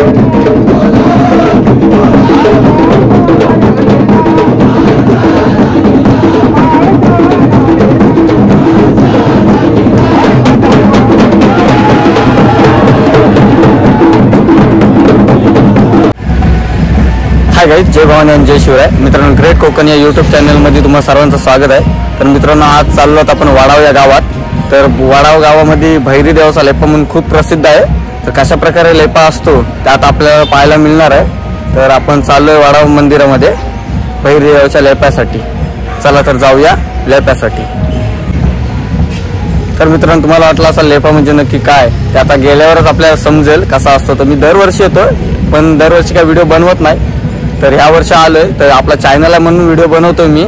Hi guys, जय भवानी आणि जय शिवराय. मित्रांनो, great Konkan या यूट्यूब चॅनलमध्ये तुम्हा सर्वांचं स्वागत आहे. तर मित्रांनो, आज चाललो आहोत आपण वाडाव या गावात. तर वाडाव गावामध्ये भैरी देवाचा लेपा म्हणून खूप प्रसिद्ध आहे. तर कशा प्रकारे लेपा असतो त्यात आपल्याला पाहायला मिळणार आहे. तर आपण चाललोय वाडाव मंदिरामध्ये भैरी देवाच्या लेप्यासाठी. चला तर जाऊया लेप्यासाठी. तर मित्रांनो, तुम्हाला वाटलं असा लेपा म्हणजे नक्की काय ते आता गेल्यावरच आपल्याला समजेल कसा असतो. तर मी दरवर्षी येतो, पण दरवर्षी काय व्हिडिओ बनवत नाही. तर ह्या वर्षी आलोय, तर आपला चॅनल आहे म्हणून व्हिडिओ बनवतोय मी.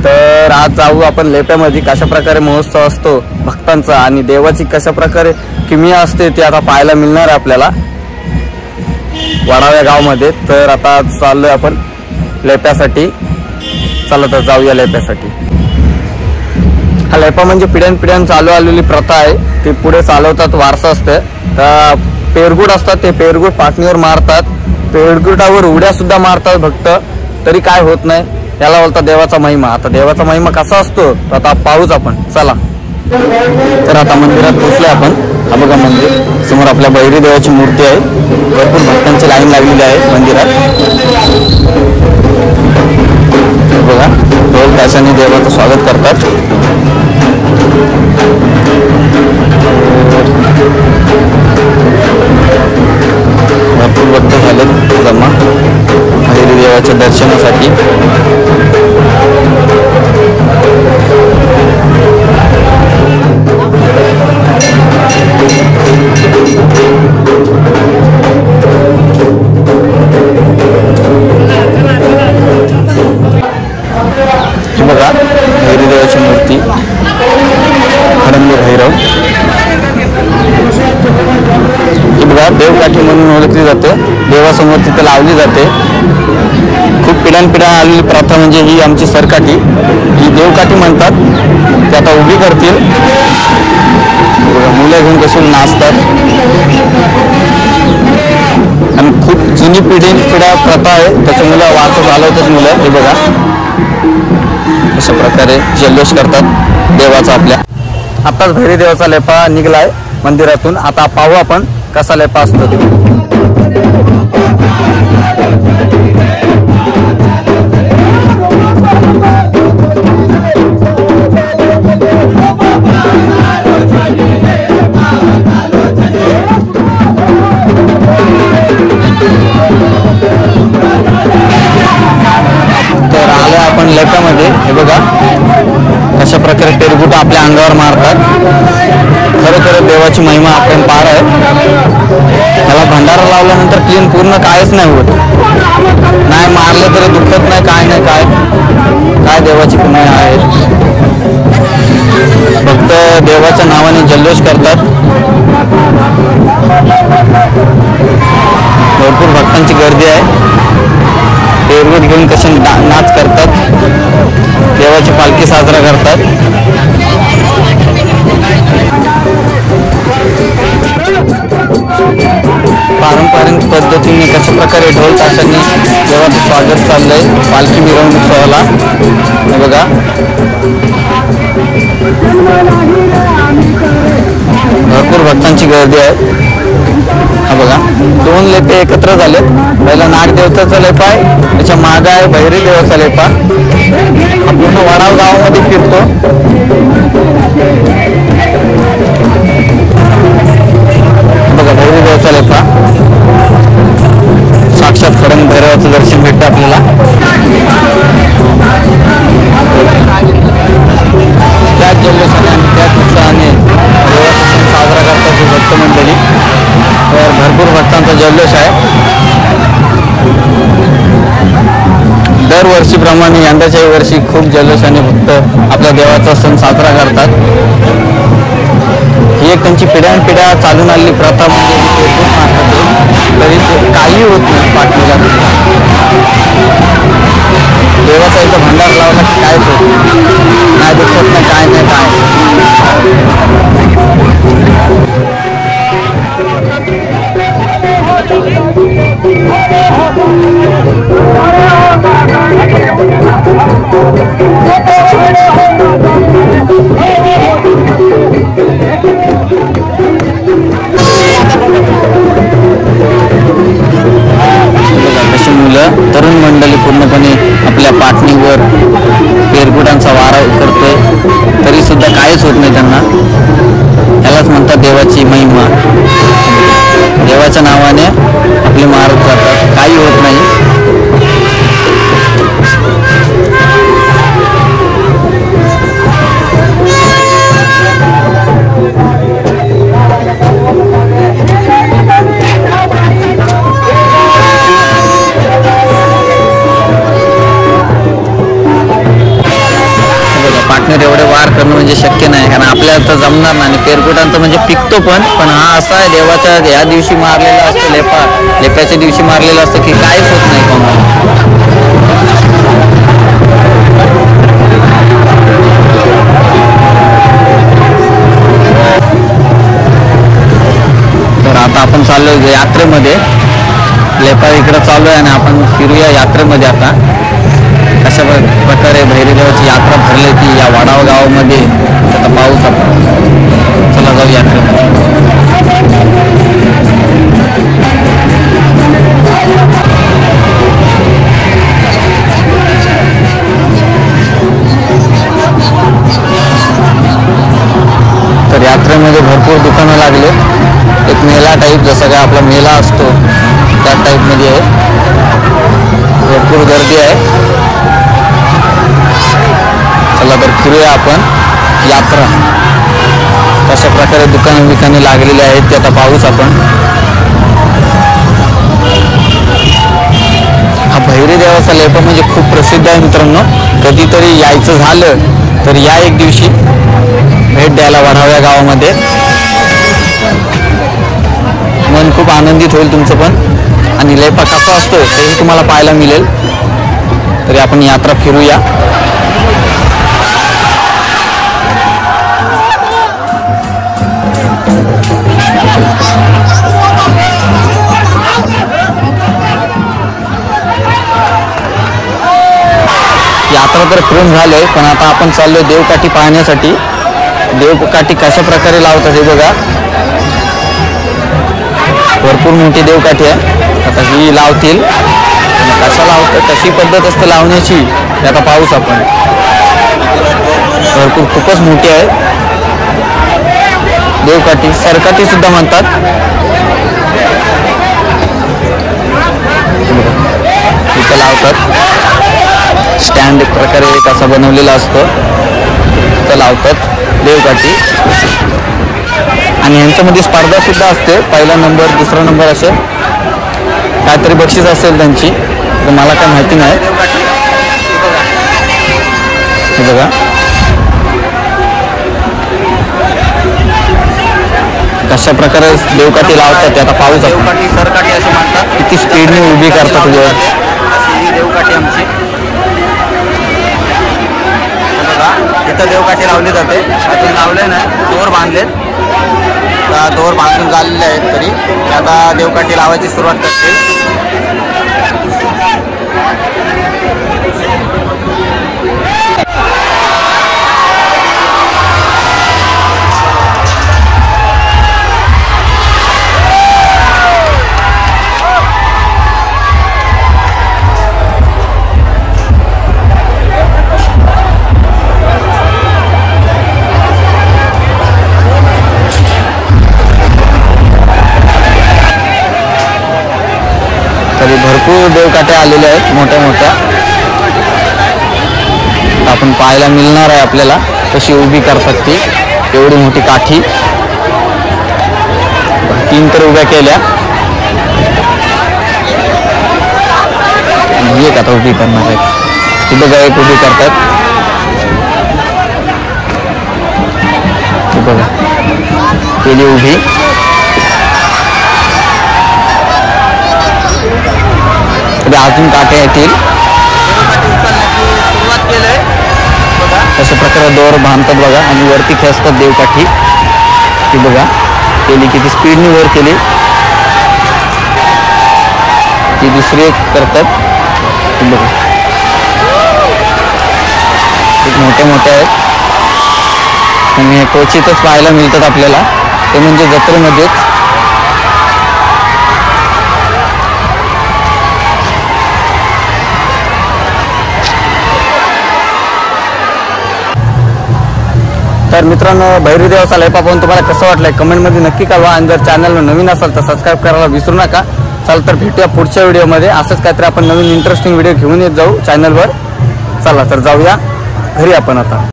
तर आज जाऊ आपण लेप्यामध्ये. कशा प्रकारे महोत्सव असतो भक्तांचा आणि देवाची कशा प्रकारे किमया असते ते आता पाहायला मिळणार आहे आपल्याला वाडाव या गावामध्ये. तर आता चाललोय आपण लेप्यासाठी. चला तर जाऊया लेप्यासाठी. हा लेपा म्हणजे पिढ्यान चालू आलेली प्रथा आहे. ती पुढे चालवतात, वारसा असते. तर पेरगुड असतात, ते पेरगुड पाटणीवर मारतात. पेरगुटावर उड्या सुद्धा मारतात भक्त, तरी काय होत नाही. याला बोलतात देवाचा महिमा. आता देवाचा महिमा कसा असतो तर आता पाहूच आपण. चला तर आता मंदिरात पोहोचले आपण. हा बघा मंदिर समोर आपल्या भैरी देवाची मूर्ती आहे. भरपूर भक्तांची लाईन लागलेली आहे मंदिरात. बघा ढोल ताशाने देवाचं स्वागत करतात. भरपूर भक्त झाले जमा भैरी देवाच्या दर्शनासाठी. बघा भैरी देवाची मूर्ती खडंग भैरव. ही बघा देवकाठी म्हणून ओळखली जाते. देवासमोर तिथे लावली जाते. खूप पिढ्यानपिढ्या आलेली प्रथा म्हणजे ही आमची सरकाठी. ही देवकाठी म्हणतात. ते आता उभी करतील. मुलं घेऊन कशी नाचतात आणि खूप जुनी पिढ्या प्रथा आहे. त्याच्या मुलं वारसा चालवतात मुलं. हे बघा अशा प्रकारे जल्लोष करतात देवाचा आपल्या. आताच भैरी देवाचा लेपा निघलाय मंदिरातून. आता पाहू आपण कसा लेपा असतो. तर आले आपण लेप्यामध्ये. हे बघा कशा प्रकारे पेरगुट आपल्या अंगावर मारतात. खरोखर देवाची महिमा आपण पार आहे. त्याला भंडारा लावल्यानंतर क्लीन पूर्ण कायच नाही होत. नाही मारलं तरी दुखत नाही, काय नाही. काय देवाची किमया आहे. फक्त देवाच्या नावाने जल्लोष करतात. भरपूर भक्तांची गर्दी आहे. पेरगुट घेऊन कसे नाच करतात. देवाची पालखी साजरा करतात. पारंपरिक पद्धतीने कशा प्रकारे ढोल ताशांनी देवाचं स्वागत चाललंय पालखी मिरवणूक सोहळा. हे बघा भरपूर भक्तांची गर्दी आहे. हा बघा 2 लेपे एकत्र झालेत. पहिला नागदेवताचा लेपा आहे, त्याच्या मागे आहे भैरी देवाचा लेपा. हा पूर्ण वाडाव गावामध्ये फिरतो. बघा भैरी देवाचा लेपा. साक्षात खडंग भैरवाचं दर्शन भेटतं आपल्याला. त्याच जल्लोषाने आणि त्याच उत्साहाने देवाचा सण साजरा करतात ही भक्त मंडळी. तर भरपूर भक्तांचा जल्लोष आहे. दरवर्षीप्रमाणे यंदाच्याही वर्षी खूप जल्लोषाने भक्त आपल्या देवाचा सण साजरा करतात. ही एक त्यांची पिढ्यानपिढ्या चालून आलेली प्रथा म्हणजे तरी काही होत नाही पाठीला. देवाचा इथं भंडार लावला की कायच होत नाही. दुखत नाही, काय नाही. अशी मुलं तरुण मंडळी पूर्णपणे आपल्या पाठणीवर पेरगुटांचा वारा करतोय, तरी सुद्धा काहीच होत नाही त्यांना. यालाच म्हणतात देवाची महिमा. देवाच्या नावाने आपले मारत जातात, काही होत नाही. पार्टनर एवढे वार करणं म्हणजे शक्य नाही, कारण आपल्याला तर जमणार नाही. पेरगुटांचं म्हणजे पिकतो पण हा असा आहे, देवाच्या या दिवशी मारलेला असतो, लेप्याच्या दिवशी मारलेला असतो की काहीच होत नाही कोणाला. तर आता आपण चाललोय यात्रेमध्ये. लेपा इकडं चालू आहे आणि आपण फिरूया यात्रेमध्ये. आता कशा प्रकारे भैरीदेवाची यात्रा भरली ती या वडाव गावामध्ये. आता पाऊस आपण चला जाऊ यात्रेमध्ये. तर यात्रेमध्ये भरपूर दुकानं लागले. एक मेला टाईप, जसं काय आपला मेला असतो त्या टाईपमध्ये आहे. भरपूर गर्दी आहे. चला तर फिरूया आपण यात्रा. कशा प्रकारे दुकाने लागलेली आहेत ते आता पाहूच आपण. हा भैरी देवाचा लेपा म्हणजे खूप प्रसिद्ध आहे मित्रांनो. कधीतरी यायचं झालं तर या एक दिवशी भेट द्यायला वडाव या गावामध्ये. मन खूप आनंदित होईल तुमचं पण, आणि लेपा कसा असतो तेही तुम्हाला पाहायला मिळेल. तरी आपण यात्रा फिरूया. यात्रा तर फिरून झाले, पण आता आपण चाललोय देवकाठी पाहण्यासाठी. देवकाठी कशा प्रकारे लावतात हे बघा. भरपूर मोठी देवकाठी आहे. आता ही लावतील, कशा लावतात कशी पद्धत असते लावण्याची ते आता पाहूच आपण. भरपूर खूपच मोठी आहे देवकाठी. सरकाठी सुद्धा म्हणतात. इथं लावतात. स्टँड एक प्रकारे एक असा बनवलेला असतो, तिथं लावतात देवकाठी. आणि यांच्यामध्ये स्पर्धा सुद्धा असते. पहिला नंबर, दुसरा नंबर असे काहीतरी बक्षीस असेल त्यांची, तर मला काय माहिती नाही. हे बघा कशा प्रकारे देवकाठी लावतात ते आता पाहूच. देवकाठी सरकाठी असे म्हणतात. किती स्पीडने उभी करतात देवकाठी आमची. इथं देवकाठी लावली जाते. अजून लावले नाही, दोर बांधलेत. दोर बांधून झालेले आहेत, तरी आता देवकाठी लावायची सुरुवात करते. तरी भरपूर देवकाठ्या आलेल्या आहेत मोठ्या मोठ्या. आपण पाहायला मिळणार आहे आपल्याला कशी उभी करतात ती. एवढी मोठी काठी 3 तर उभ्या केल्या. एक आता उभी करणार आहेत. ती बघा एक उभी करतात. बघा केली उभी. अजून काटे येतील. सुरुवात केलंय अशा प्रकारे दोर बांधतात बघा, आणि वरती खेचतात देवकाठी. ती बघा केली, किती स्पीडने वर केली. ती दुसरी एक करतात, बघा खूप मोठे मोठे आहेत आणि हे क्वचितच पाहायला मिळतात आपल्याला, ते म्हणजे जत्रेमध्येच. तर मित्रांनो, भैरी देवाचा लेपा पाहून तुम्हाला कसं वाटलंय कमेंटमध्ये नक्की कळवा आणि जर चॅनलला नवीन असाल तर सबस्क्राईब करायला विसरू नका. चला तर भेटूया पुढच्या व्हिडिओमध्ये. असंच काहीतरी आपण नवीन इंटरेस्टिंग व्हिडिओ घेऊन येत जाऊ चॅनलवर. चला तर जाऊया घरी आपण आता.